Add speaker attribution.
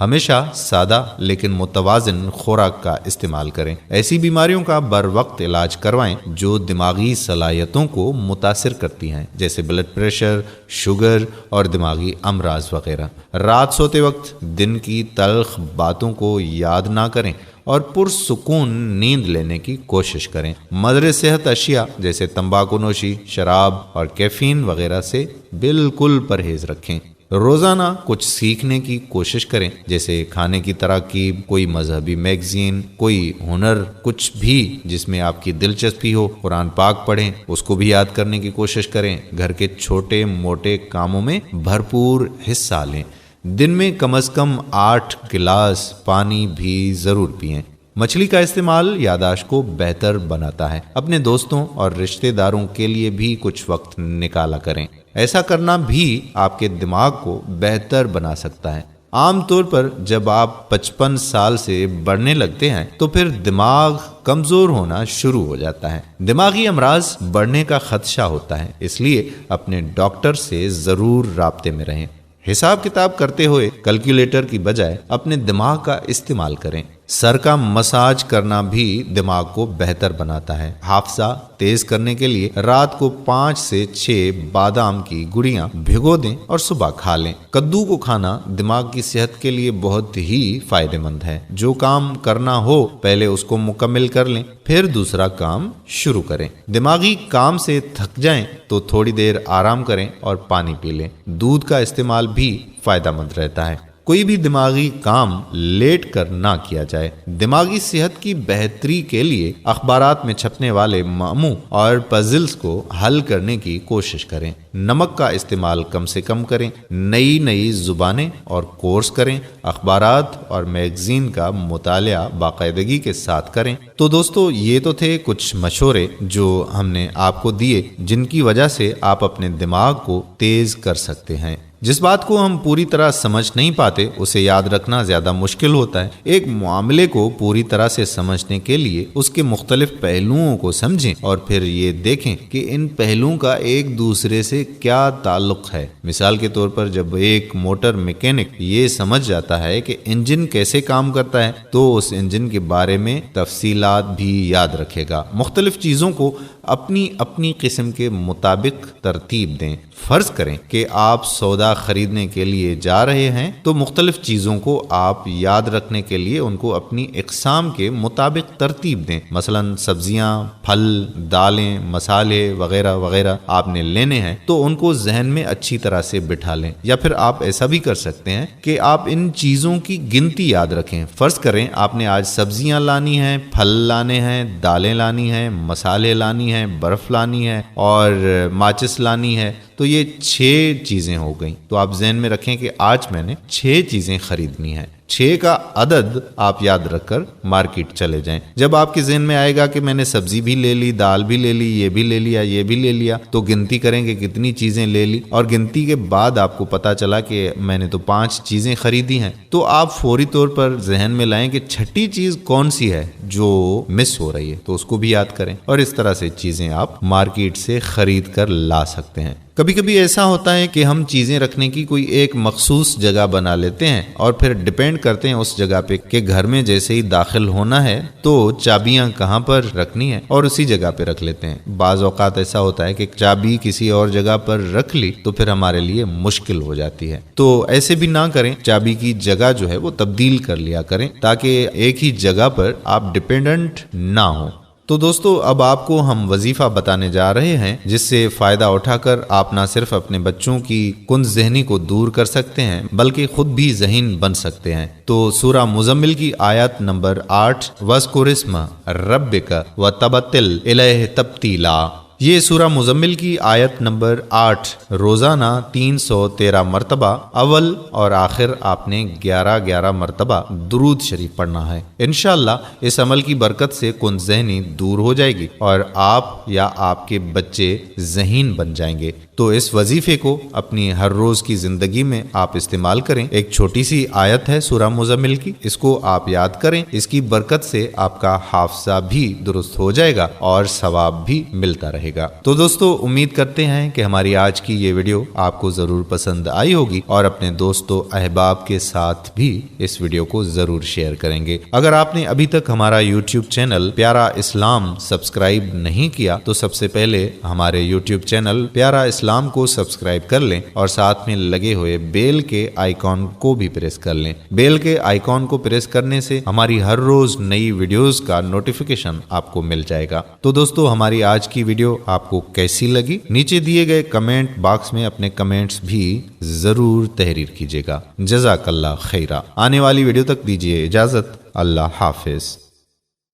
Speaker 1: ہمیشہ سادہ لیکن متوازن خوراک کا استعمال کریں۔ ایسی بیماریوں کا بر وقت علاج کروائیں جو دماغی صلاحیتوں کو متاثر کرتی ہیں، جیسے بلڈ پریشر، شوگر اور دماغی امراض وغیرہ۔ رات سوتے وقت دن کی تلخ باتوں کو یاد نہ کریں اور پرسکون نیند لینے کی کوشش کریں۔ مضر صحت اشیاء جیسے تمباکو نوشی، شراب اور کیفین وغیرہ سے بالکل پرہیز رکھیں۔ روزانہ کچھ سیکھنے کی کوشش کریں، جیسے کھانے کی تراکیب، کوئی مذہبی میگزین، کوئی ہنر، کچھ بھی جس میں آپ کی دلچسپی ہو۔ قرآن پاک پڑھیں، اس کو بھی یاد کرنے کی کوشش کریں۔ گھر کے چھوٹے موٹے کاموں میں بھرپور حصہ لیں۔ دن میں کم از کم 8 گلاس پانی بھی ضرور پئیں۔ مچھلی کا استعمال یاداشت کو بہتر بناتا ہے۔ اپنے دوستوں اور رشتہ داروں کے لیے بھی کچھ وقت نکالا کریں۔ ایسا کرنا بھی آپ کے دماغ کو بہتر بنا سکتا ہے۔ عام طور پر جب آپ 55 سال سے بڑھنے لگتے ہیں تو پھر دماغ کمزور ہونا شروع ہو جاتا ہے۔ دماغی امراض بڑھنے کا خدشہ ہوتا ہے، اس لیے اپنے ڈاکٹر سے ضرور رابطے میں رہیں۔ حساب کتاب کرتے ہوئے کیلکولیٹر کی بجائے اپنے دماغ کا استعمال کریں۔ سر کا مساج کرنا بھی دماغ کو بہتر بناتا ہے۔ حافظہ تیز کرنے کے لیے رات کو 5 سے 6 بادام کی گڑیاں بھگو دیں اور صبح کھا لیں۔ کدو کو کھانا دماغ کی صحت کے لیے بہت ہی فائدہ مند ہے۔ جو کام کرنا ہو پہلے اس کو مکمل کر لیں، پھر دوسرا کام شروع کریں۔ دماغی کام سے تھک جائیں تو تھوڑی دیر آرام کریں اور پانی پی لیں۔ دودھ کا استعمال بھی فائدہ مند رہتا ہے۔ کوئی بھی دماغی کام لیٹ کر نہ کیا جائے۔ دماغی صحت کی بہتری کے لیے اخبارات میں چھپنے والے معمو اور پزلز کو حل کرنے کی کوشش کریں۔ نمک کا استعمال کم سے کم کریں۔ نئی زبانیں اور کورس کریں۔ اخبارات اور میگزین کا مطالعہ باقاعدگی کے ساتھ کریں۔ تو دوستو، یہ تو تھے کچھ مشورے جو ہم نے آپ کو دیے، جن کی وجہ سے آپ اپنے دماغ کو تیز کر سکتے ہیں۔ جس بات کو ہم پوری طرح سمجھ نہیں پاتے اسے یاد رکھنا زیادہ مشکل ہوتا ہے۔ ایک معاملے کو پوری طرح سے سمجھنے کے لیے اس کے مختلف پہلوؤں کو سمجھیں اور پھر یہ دیکھیں کہ ان پہلوؤں کا ایک دوسرے سے کیا تعلق ہے۔ مثال کے طور پر جب ایک موٹر میکینک یہ سمجھ جاتا ہے کہ انجن کیسے کام کرتا ہے تو اس انجن کے بارے میں تفصیلات بھی یاد رکھے گا۔ مختلف چیزوں کو اپنی اپنی قسم کے مطابق ترتیب دیں۔ فرض کریں کہ آپ سودا خریدنے کے لیے جا رہے ہیں تو مختلف چیزوں کو آپ یاد رکھنے کے لیے ان کو اپنی اقسام کے مطابق ترتیب دیں۔ مثلا سبزیاں، پھل، دالیں، مسالے وغیرہ وغیرہ آپ نے لینے ہیں تو ان کو ذہن میں اچھی طرح سے بٹھا لیں۔ یا پھر آپ ایسا بھی کر سکتے ہیں کہ آپ ان چیزوں کی گنتی یاد رکھیں۔ فرض کریں آپ نے آج سبزیاں لانی ہیں، پھل لانے ہیں، دالیں لانی ہیں، مسالے لانی ہیں، برف لانی ہے اور ماچس لانی ہے، تو یہ 6 چیزیں ہو گئیں۔ تو آپ ذہن میں رکھیں کہ آج میں نے 6 چیزیں خریدنی ہیں۔ 6 کا عدد آپ یاد رکھ کر مارکیٹ چلے جائیں۔ جب آپ کے ذہن میں آئے گا کہ میں نے سبزی بھی لے لی، دال بھی لے لی، یہ بھی لے لیا، یہ بھی لے لیا، تو گنتی کریں کہ کتنی چیزیں لے لی، اور گنتی کے بعد آپ کو پتا چلا کہ میں نے تو 5 چیزیں خریدی ہیں، تو آپ فوری طور پر ذہن میں لائیں کہ 6ٹھی چیز کون سی ہے جو مس ہو رہی ہے، تو اس کو بھی یاد کریں، اور اس طرح سے چیزیں آپ مارکیٹ سے خرید کر لا سکتے ہیں۔ کبھی کبھی ایسا ہوتا ہے کہ ہم چیزیں رکھنے کی کوئی ایک مخصوص جگہ بنا لیتے ہیں اور پھر ڈیپینڈ کرتے ہیں اس جگہ پہ کہ گھر میں جیسے ہی داخل ہونا ہے تو چابیاں کہاں پر رکھنی ہے اور اسی جگہ پہ رکھ لیتے ہیں۔ بعض اوقات ایسا ہوتا ہے کہ چابی کسی اور جگہ پر رکھ لی تو پھر ہمارے لیے مشکل ہو جاتی ہے۔ تو ایسے بھی نہ کریں، چابی کی جگہ جو ہے وہ تبدیل کر لیا کریں تاکہ ایک ہی جگہ پر آپ ڈیپینڈنٹ نہ ہوں۔ تو دوستو، اب آپ کو ہم وظیفہ بتانے جا رہے ہیں جس سے فائدہ اٹھا کر آپ نہ صرف اپنے بچوں کی کند ذہنی کو دور کر سکتے ہیں بلکہ خود بھی ذہین بن سکتے ہیں۔ تو سورہ مزمل کی آیت نمبر 8، وَاذْكُرِ اسْمَ رَبِّكَ وَتَبَتِّلْ إِلَيْهِ تَبْتِيلًا، یہ سورہ مزمل کی آیت نمبر 8 روزانہ 313 مرتبہ اول اور آخر آپ نے 11 مرتبہ درود شریف پڑھنا ہے۔ انشاءاللہ اس عمل کی برکت سے کند ذہنی دور ہو جائے گی اور آپ یا آپ کے بچے ذہین بن جائیں گے۔ تو اس وظیفے کو اپنی ہر روز کی زندگی میں آپ استعمال کریں۔ ایک چھوٹی سی آیت ہے سورہ مزمل کی، اس کو آپ یاد کریں، اس کی برکت سے آپ کا حافظہ بھی درست ہو جائے گا اور ثواب بھی ملتا رہے گا۔ تو دوستو امید کرتے ہیں کہ ہماری آج کی یہ ویڈیو آپ کو ضرور پسند آئی ہوگی اور اپنے دوستوں احباب کے ساتھ بھی اس ویڈیو کو ضرور شیئر کریں گے۔ اگر آپ نے ابھی تک ہمارا یوٹیوب چینل پیارا اسلام سبسکرائب نہیں کیا تو سب سے پہلے ہمارے یوٹیوب چینل پیارا اسلام کو سبسکرائب کر لیں اور ساتھ میں لگے ہوئے بیل کے آئیکن کو بھی پریس کر لیں۔ بیل کے آئیکن کو پریس کرنے سے ہماری ہر روز نئی ویڈیوز کا نوٹیفیکیشن آپ کو مل جائے گا۔ تو دوستو ہماری آج کی ویڈیو آپ کو کیسی لگی؟ نیچے دیے گئے کمنٹ باکس میں اپنے کمنٹس بھی ضرور تحریر کیجیے گا۔ جزاک اللہ خیرہ۔ آنے والی ویڈیو تک دیجیے اجازت۔ اللہ حافظ۔